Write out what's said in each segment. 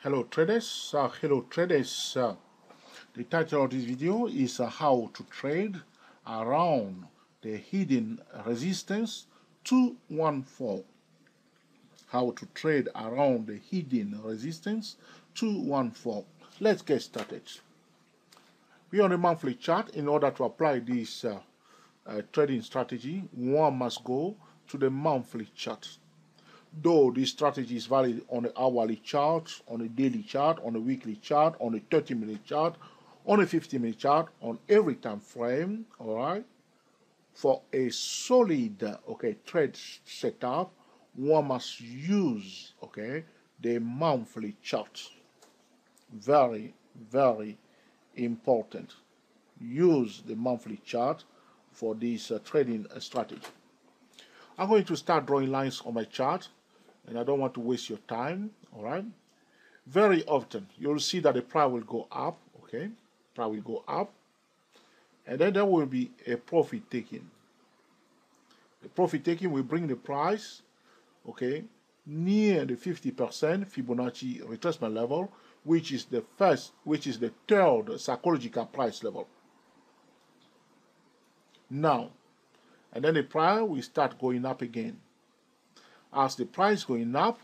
Hello traders. The title of this video is how to trade around the hidden resistance 214. How to trade around the hidden resistance 214. Let's get started. We're on a monthly chart. In order to apply this trading strategy, one must go to the monthly chart. Though this strategy is valid on the hourly chart, on a daily chart, on a weekly chart, on a 30-minute chart, on a 50-minute chart, on every time frame, all right? For a solid, trade setup, one must use, the monthly chart. Very, very important. Use the monthly chart for this trading strategy. I'm going to start drawing lines on my chart, and I don't want to waste your time, all right? Very often, you'll see that the price will go up, Price will go up, and then there will be a profit taking. The profit taking will bring the price, near the 50% Fibonacci retracement level, which is the third psychological price level. Now, and then the price will start going up again. As the price going up,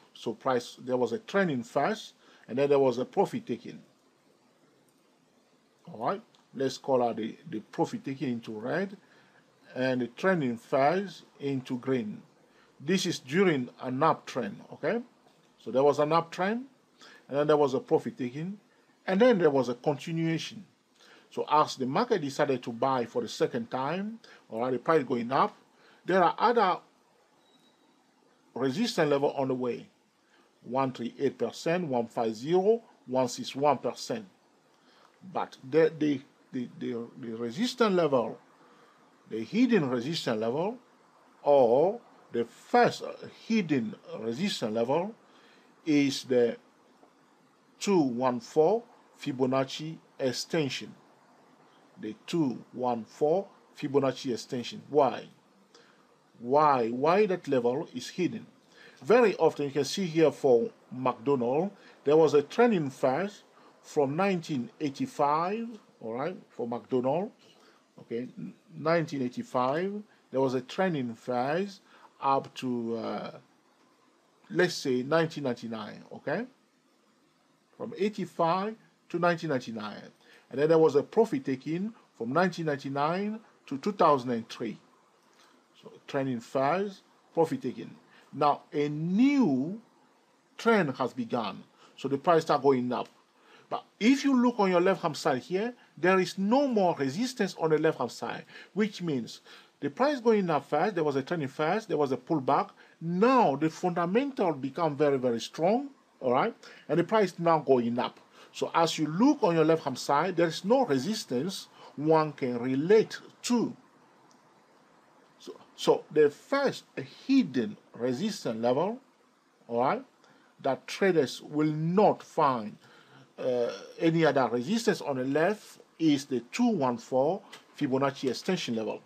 there was a trending first, and then there was a profit taking. All right, let's call out the profit taking into red, and the trending first into green. This is during an uptrend, So there was an uptrend, and then there was a profit taking, and then there was a continuation. So as the market decided to buy for the second time, the price going up, there are other resistance level on the way. 138%, 150, 161%. But the resistance level, the hidden resistance level, or the first hidden resistance level is the 214 Fibonacci extension. The 214 Fibonacci extension. Why? Why that level is hidden? Very often you can see here for McDonald's, there was a trending first from 1985, for McDonald's, 1985, there was a trending phase up to, let's say, 1999, from 85 to 1999. And then there was a profit taking from 1999 to 2003. So trending phase, profit taking. Now a new trend has begun. So the price start going up. But if you look on your left hand side here, there is no more resistance on the left hand side, which means the price going up fast, there was a trending fast, there was a pullback. Now the fundamental become very, very strong, and the price now going up. So as you look on your left hand side, there is no resistance one can relate to. So the first hidden resistance level, that traders will not find any other resistance on the left is the 214 Fibonacci extension level.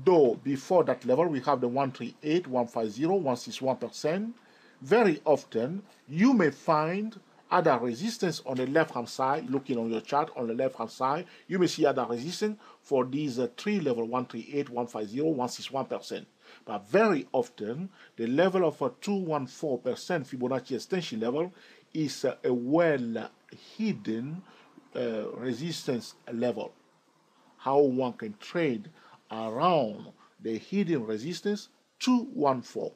Though before that level we have the 138, 150, 161%. Very often you may find other resistance on the left hand side. Looking on your chart on the left hand side, you may see other resistance for these three level 138, 150, 161%. But very often the level of a 214% Fibonacci extension level is a well hidden resistance level. How one can trade around the hidden resistance 214.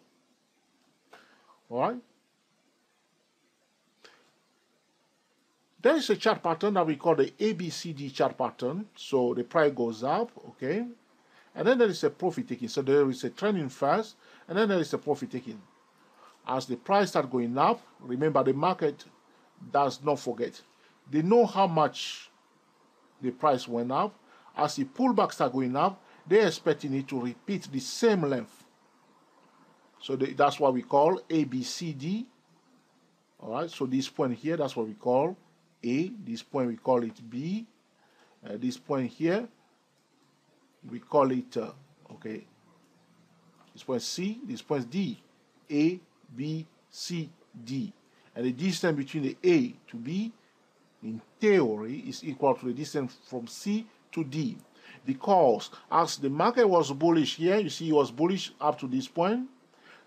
All right. There is a chart pattern that we call the ABCD chart pattern. So the price goes up, and then there is a profit taking. So there is a trending first, and then there is a profit taking. As the price starts going up, remember the market does not forget. They know how much the price went up. As the pullback starts going up, they're expecting it to repeat the same length. So that's what we call ABCD. All right, so this point here, that's what we call A. This point we call it B. This point here, we call it, this point C. This point D. A, B, C, D. And the distance between the A to B, in theory, is equal to the distance from C to D. Because as the market was bullish here, you see it was bullish up to this point.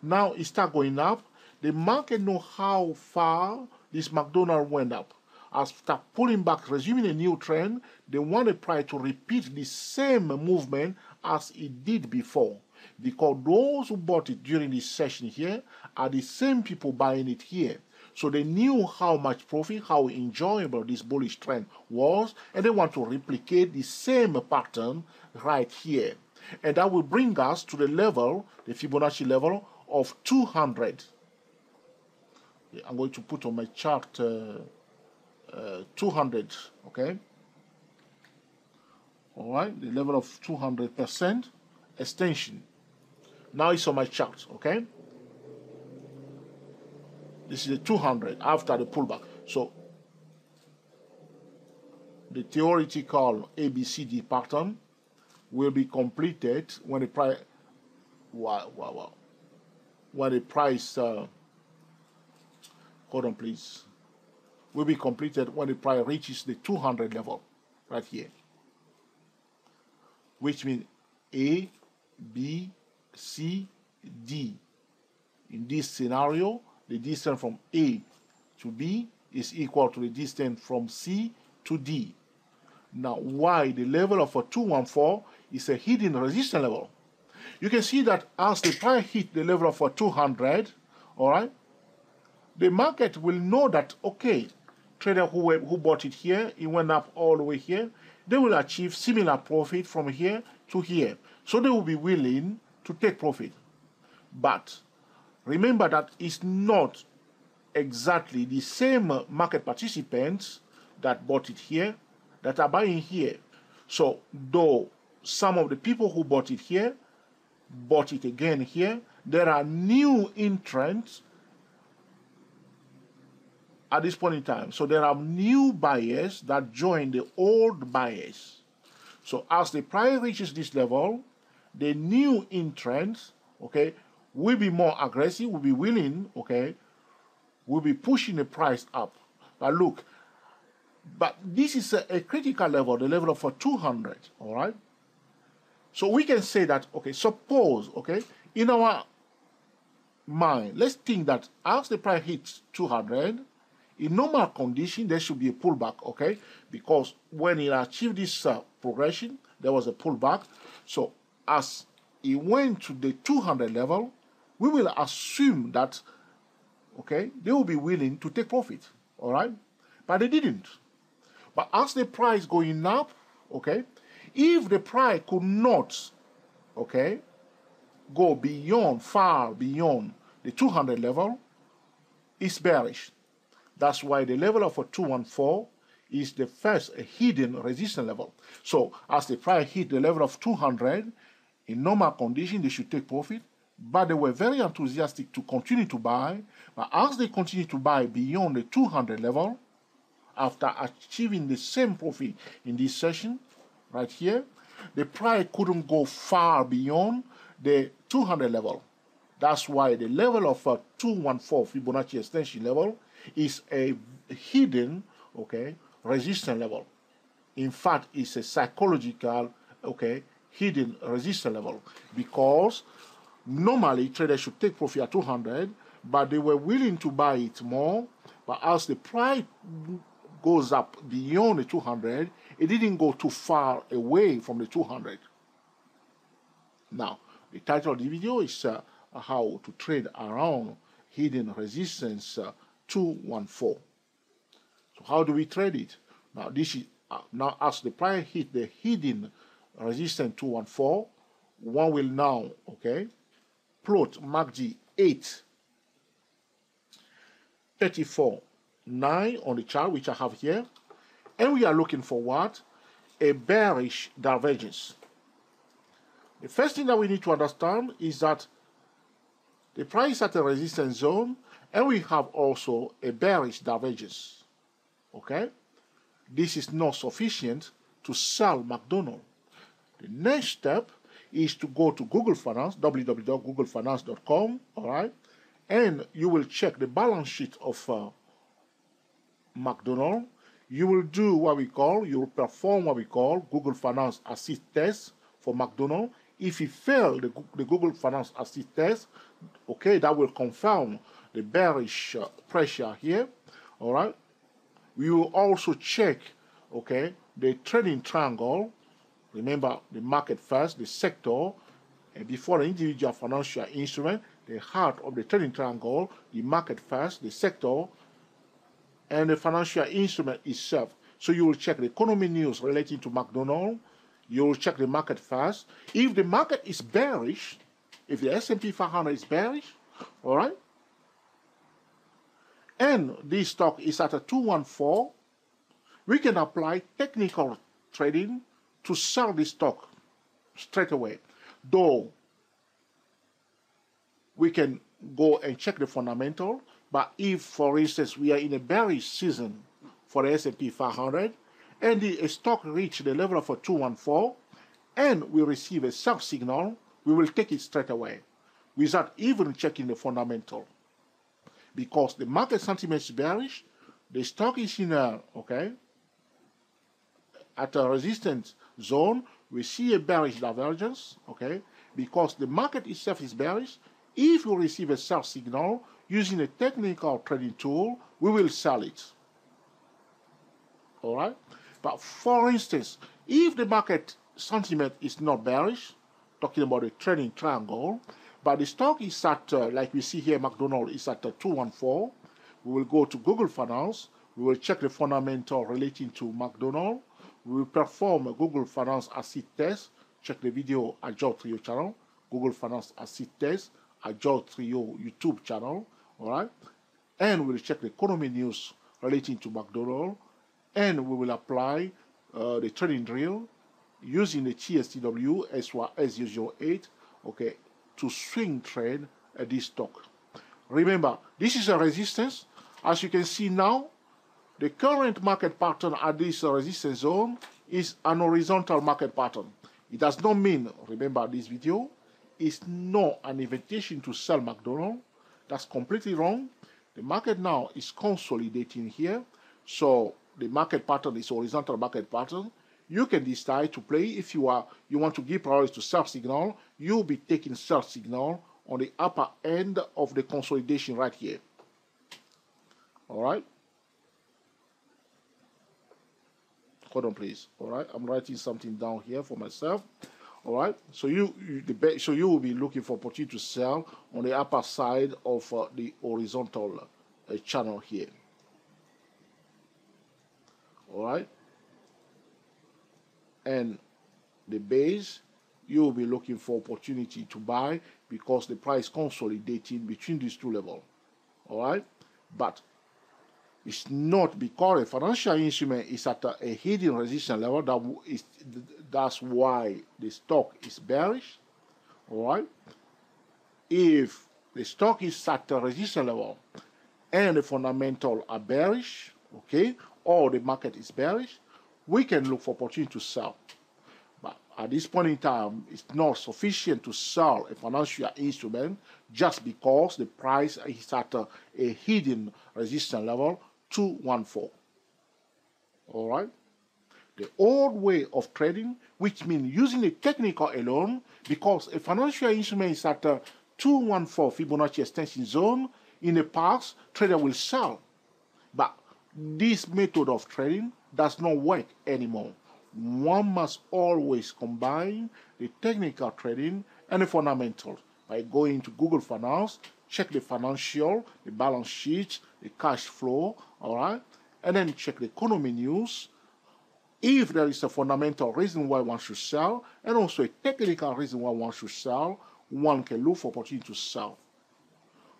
Now it starts going up. The market knows how far this McDonald went up. After pulling back, resuming a new trend, they want the price to repeat the same movement as it did before. Because those who bought it during this session here are the same people buying it here. So they knew how much profit, how enjoyable this bullish trend was, and they want to replicate the same pattern right here. And that will bring us to the level, the Fibonacci level of 200. I'm going to put on my chart 200, okay? All right, the level of 200% extension. Now it's on my chart, okay? This is the 200 after the pullback. So the theoretical ABCD pattern will be completed when the price, when the price, hold on please, will be completed when the price reaches the 200 level right here, which means A, B, C, D. In this scenario, the distance from A to B is equal to the distance from C to D. Now, why the level of a 214 is a hidden resistance level? You can see that as the price hit the level of a 200, all right, the market will know that, okay, trader who bought it here, it went up all the way here, they will achieve similar profit from here to here. So they will be willing to take profit. But remember that it's not exactly the same market participants that bought it here that are buying here. So though some of the people who bought it here bought it again here, there are new entrants at this point in time. So there are new buyers that join the old buyers. So as the price reaches this level, the new entrants, okay, will be more aggressive, will be willing, okay, will be pushing the price up. But look, but this is a critical level, the level of 200, all right? So we can say that, okay, suppose, okay, in our mind, let's think that as the price hits 200, in normal condition, there should be a pullback, okay? Because when it achieved this progression, there was a pullback. So as it went to the 200 level, we will assume that, okay, they will be willing to take profit, all right? But they didn't. But as the price going up, okay, if the price could not, okay, go beyond, far beyond the 200 level, it's bearish. That's why the level of a 214 is the first hidden resistance level. So as the price hit the level of 200, in normal condition, they should take profit, but they were very enthusiastic to continue to buy. But as they continue to buy beyond the 200 level, after achieving the same profit in this session, right here, the price couldn't go far beyond the 200 level. That's why the level of a 214 Fibonacci extension level is a hidden, okay, resistance level. In fact, it's a psychological, okay, hidden resistance level, because normally traders should take profit at 200, but they were willing to buy it more. But as the price goes up beyond the 200, it didn't go too far away from the 200. Now, the title of the video is how to trade around hidden resistance 214. So how do we trade it? Now, this is now as the price hit the hidden resistance 214, one will now, okay, plot MACD 834.9 on the chart, which I have here, and we are looking for what? A bearish divergence. The first thing that we need to understand is that the price is at a resistance zone, and we have also a bearish divergence. Okay? This is not sufficient to sell McDonald. The next step is to go to Google Finance, www.googlefinance.com, all right? and you will check the balance sheet of McDonald's. You will do what we call, you will perform what we call Google Finance Assist test for McDonald's. If you fail the Google Finance Assist test, okay, that will confirm the bearish pressure here, all right? We will also check, okay, the trading triangle. Remember, the market first, the sector, and before the individual financial instrument, the heart of the trading triangle, the market first, the sector, and the financial instrument itself. So you will check the economy news relating to McDonald's. You will check the market first. If the market is bearish, if the S&P 500 is bearish, all right, and this stock is at a 214, we can apply technical trading to sell this stock straight away. Though we can go and check the fundamental, but if, for instance, we are in a bearish season for the S&P 500 and the stock reach the level of a 214 and we receive a sell signal, we will take it straight away without even checking the fundamental. Because the market sentiment is bearish, the stock is in a, okay, at a resistance zone, we see a bearish divergence, okay, because the market itself is bearish. If we receive a sell signal using a technical trading tool, we will sell it. All right? But for instance, if the market sentiment is not bearish, talking about the trading triangle, but the stock is at, like we see here, McDonald's is at 214, we will go to Google Finance, we will check the fundamental relating to McDonald's, we will perform a Google Finance Assist test, check the video at Joe Trio channel, Google Finance Assist test at Joe Trio YouTube channel, all right? And we'll check the economy news relating to McDonald's, and we will apply the trading drill using the TSTW as well as usual 8, okay, to swing trade this stock. Remember, this is a resistance. As you can see now, the current market pattern at this resistance zone is an horizontal market pattern. It does not mean, remember this video, is not an invitation to sell McDonald's. That's completely wrong. The market now is consolidating here. So the market pattern is horizontal market pattern. You can decide to play. If you want to give priority to sell signal, you'll be taking sell signal on the upper end of the consolidation right here. All right. Hold on, please. All right. I'm writing something down here for myself. All right. So you will be looking for opportunity to sell on the upper side of the horizontal channel here. All right. And the base, you will be looking for opportunity to buy because the price consolidating between these two levels. All right. But it's not because a financial instrument is at a hidden resistance level that's why the stock is bearish. All right. If the stock is at a resistance level and the fundamentals are bearish, okay, or the market is bearish, we can look for opportunity to sell. But at this point in time, it's not sufficient to sell a financial instrument just because the price is at a hidden resistance level 214. All right. The old way of trading, which means using the technical alone, because a financial instrument is at a 214 Fibonacci extension zone, in the past, trader will sell. But this method of trading does not work anymore. One must always combine the technical trading and the fundamentals by going to Google Finance, check the financial, the balance sheet, the cash flow, all right, and then check the economy news. If there is a fundamental reason why one should sell and also a technical reason why one should sell, one can look for opportunity to sell.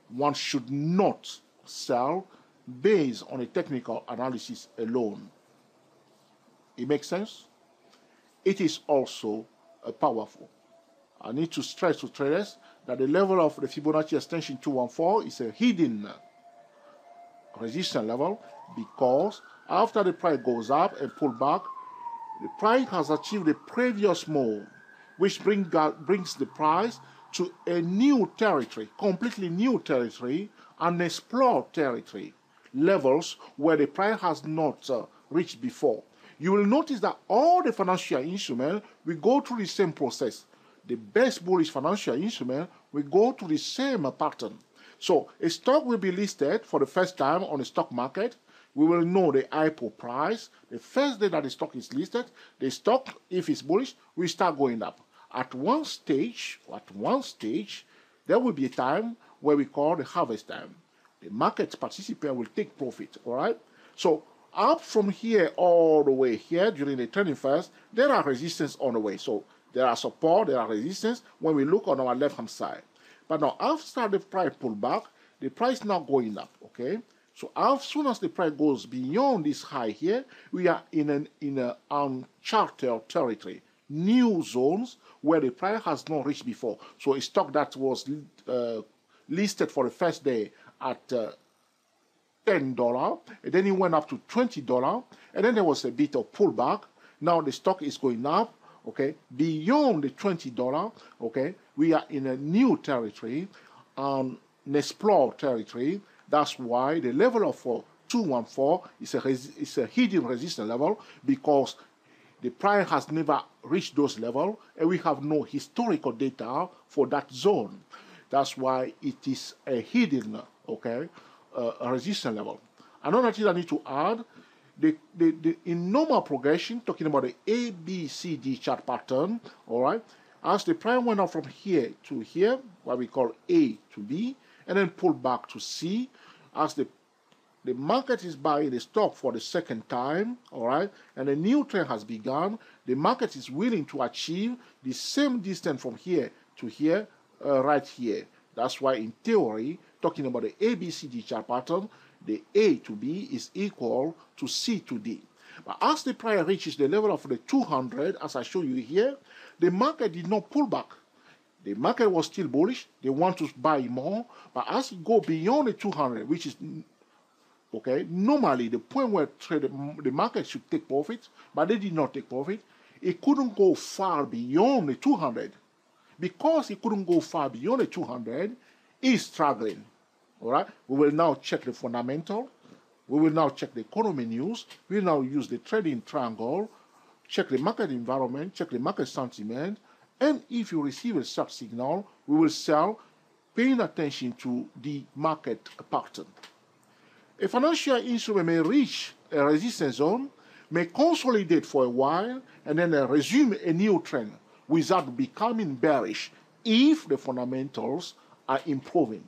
One should not sell based on a technical analysis alone. It makes sense? It is also powerful. I need to stress to traders that the level of the Fibonacci extension 214 is a hidden resistance level because after the price goes up and pull back, the price has achieved the previous move, which brings the price to a new territory, completely new territory, and explore territory levels where the price has not reached before. You will notice that all the financial instruments will go through the same process. The best bullish financial instrument will go through the same pattern. So a stock will be listed for the first time on the stock market. We will know the IPO price. The first day that the stock is listed, the stock, if it's bullish, will start going up. At one stage, there will be a time where we call the harvest time. The market participant will take profit, all right? So up from here all the way here during the trading phase, there are resistance on the way. So there are support, there are resistance when we look on our left-hand side. But now after the price pull back, the price now going up, okay? So as soon as the price goes beyond this high here, we are in an uncharted territory, new zones where the price has not reached before. So a stock that was listed for the first day at $10, and then it went up to $20, and then there was a bit of pullback. Now the stock is going up, okay, beyond the $20, okay. We are in a new territory, an explore territory. That's why the level of 214 is a hidden resistance level, because the price has never reached those levels, and we have no historical data for that zone. That's why it is a hidden, okay, a resistance level. Another thing I need to add, in normal progression, talking about the ABCD chart pattern, all right, as the price went up from here to here, what we call A to B, and then pulled back to C, as the market is buying the stock for the second time, all right, and a new trend has begun, the market is willing to achieve the same distance from here to here, right here. That's why in theory, talking about the ABCD chart pattern, the A to B is equal to C to D. But as the price reaches the level of the 200, as I show you here, the market did not pull back. The market was still bullish. They want to buy more. But as you go beyond the 200, which is, okay, normally the point where the market should take profit, but they did not take profit, it couldn't go far beyond the 200. Because it couldn't go far beyond the 200, it's struggling. All right? We will now check the fundamental. We will now check the economy news. We will now use the trading triangle, check the market environment, check the market sentiment, and if you receive a such signal, we will sell, paying attention to the market pattern. A financial instrument may reach a resistance zone, may consolidate for a while, and then resume a new trend without becoming bearish if the fundamentals are improving.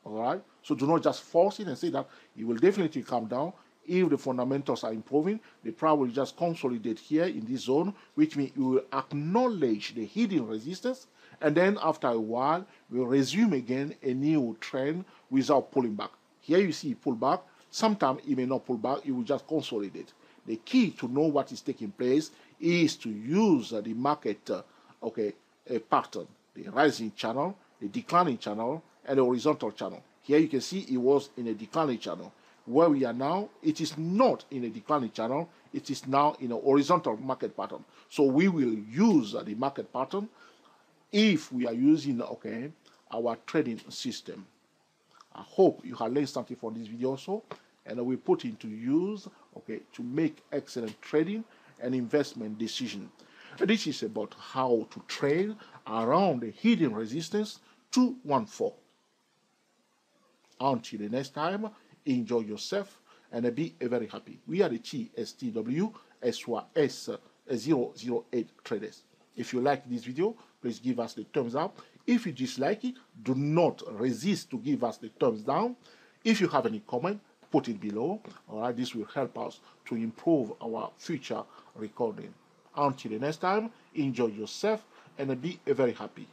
All right? So do not just force it and say that it will definitely come down. If the fundamentals are improving, the price will just consolidate here in this zone, which means you will acknowledge the hidden resistance, and then after a while, we'll resume again a new trend without pulling back. Here you see it pull back. Sometimes it may not pull back, it will just consolidate. The key to know what is taking place is to use the market pattern, the rising channel, the declining channel, and the horizontal channel. Here you can see it was in a declining channel. Where we are now, it is not in a declining channel, it is now in a horizontal market pattern. So we will use the market pattern if we are using, okay, our trading system. I hope you have learned something from this video also, and we put into use, okay, to make excellent trading and investment decision. And this is about how to trade around the hidden resistance 214. Until the next time, enjoy yourself and be very happy. We are the TSTW SYS008 traders. If you like this video, please give us the thumbs up. If you dislike it, do not resist to give us the thumbs down. If you have any comment, put it below. All right, this will help us to improve our future recording. Until the next time, enjoy yourself and be very happy.